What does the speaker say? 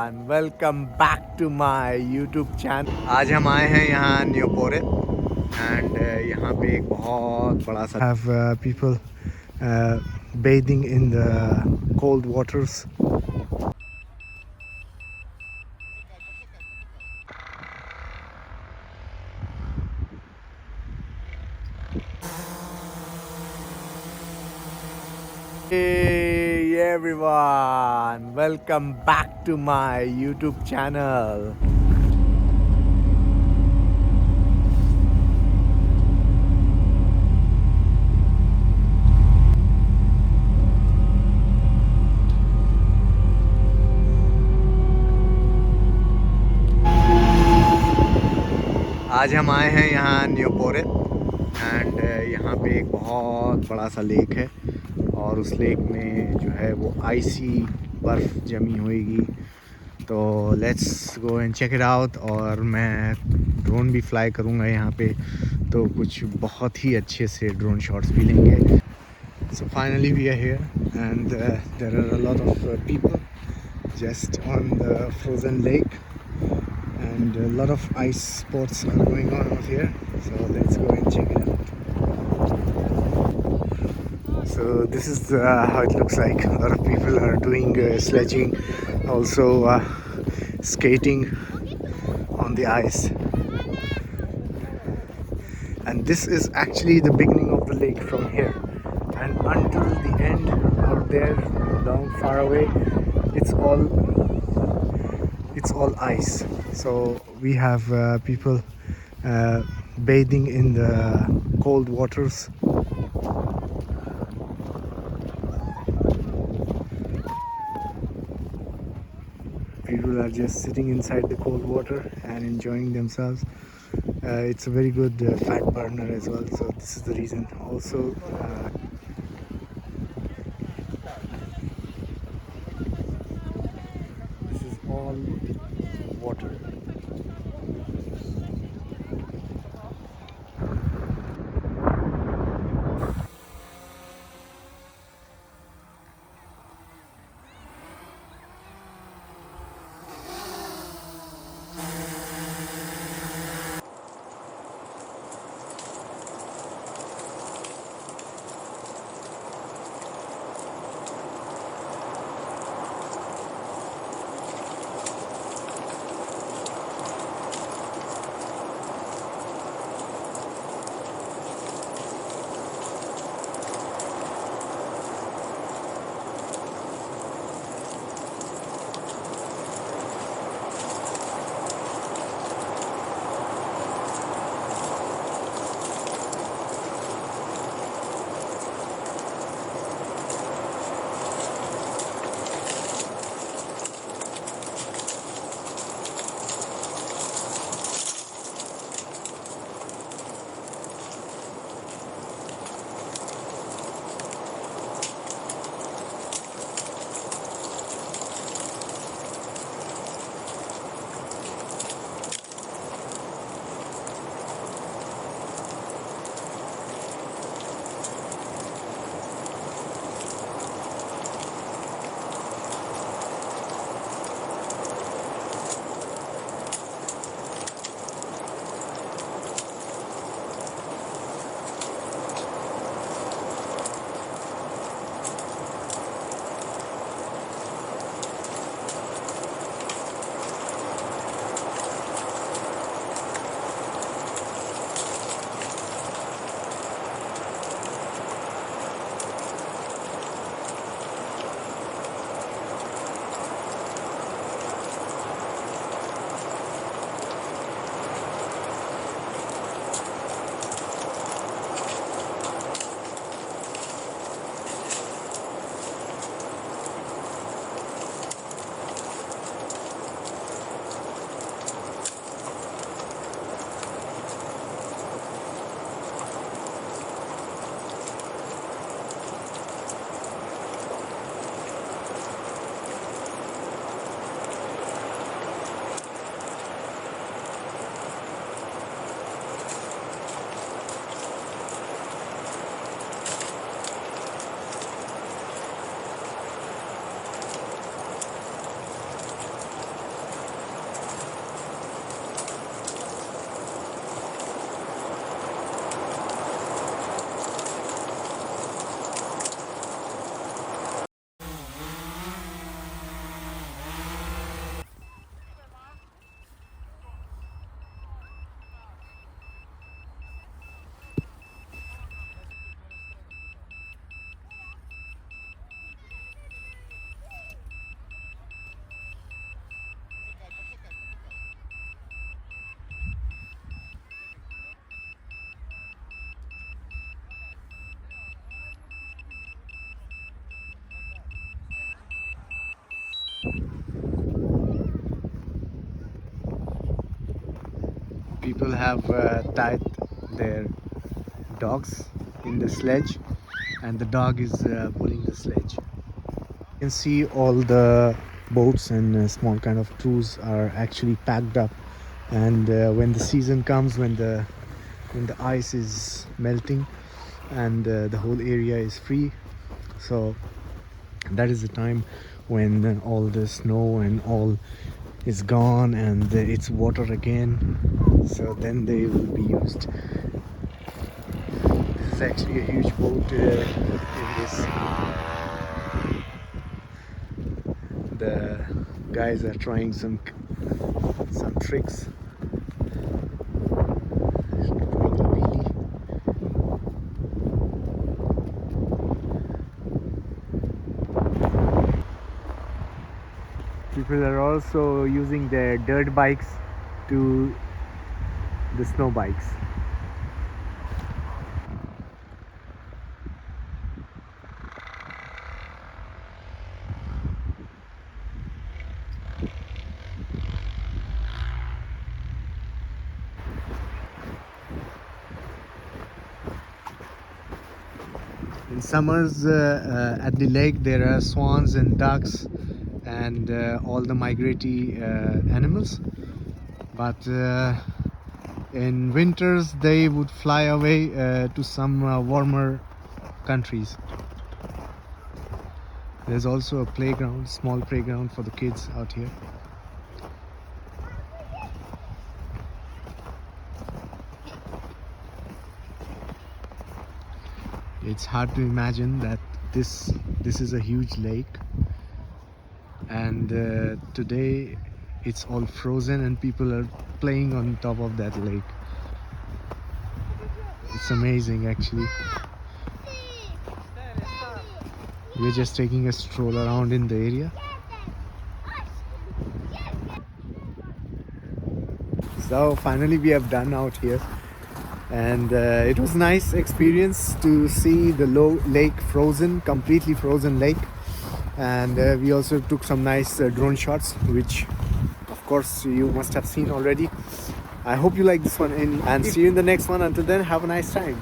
everyone, welcome back to my YouTube channel. आज हम आए हैं यहाँ न्यूपोरेंट and यहाँ पे एक बहुत बड़ा सा have people bathing in the cold waters. Hey everyone, welcome back to my YouTube channel. आज हम आए हैं यहाँ न्यूपोरेंट एंड यहाँ पे एक बहुत बड़ा सा लेक है और उस लेक में जो है वो आइसी बर्फ़ जमी होएगी। तो let's go and check it out. और मैं ड्रोन भी फ्लाई करूँगा यहाँ पे, तो कुछ बहुत ही अच्छे से ड्रोन शॉट्स भी लेंगे। So finally we are here and there are a lot of people just on the frozen lake and a lot of ice sports are going on out here, so let's go and check it out. So this is how it looks like. A lot of people are doing sledging, also skating on the ice, and this is actually the beginning of the lake from here, and until the end out there down far away it's all ice. So we have people bathing in the cold waters. People are just sitting inside the cold water and enjoying themselves. It's a very good fat burner as well, so this is the reason. Also this is all water. People have tied their dogs in the sledge, and the dog is pulling the sledge. You can see all the boats and small kind of crews are actually packed up, and when the season comes, when the ice is melting and the whole area is free, so that is the time when all the snow and all is gone and it's water again, so then they will be used. This is actually a huge boat in this. The guys are trying some tricks. Doing a wheelie. People are also using their dirt bikes to the snow bikes. In summers at the lake there are swans and ducks and all the migratory animals, but in winters they would fly away to some warmer countries. There's also a playground, small playground for the kids out here. It's hard to imagine that this is a huge lake, and today it's all frozen and people are playing on top of that lake. It's amazing actually. We're just taking a stroll around in the area. So finally we have done out here, and it was nice experience to see the lake frozen, completely frozen lake, and we also took some nice drone shots, which of course you must have seen already. I hope you like this one, and see you in the next one. Until then, have a nice time.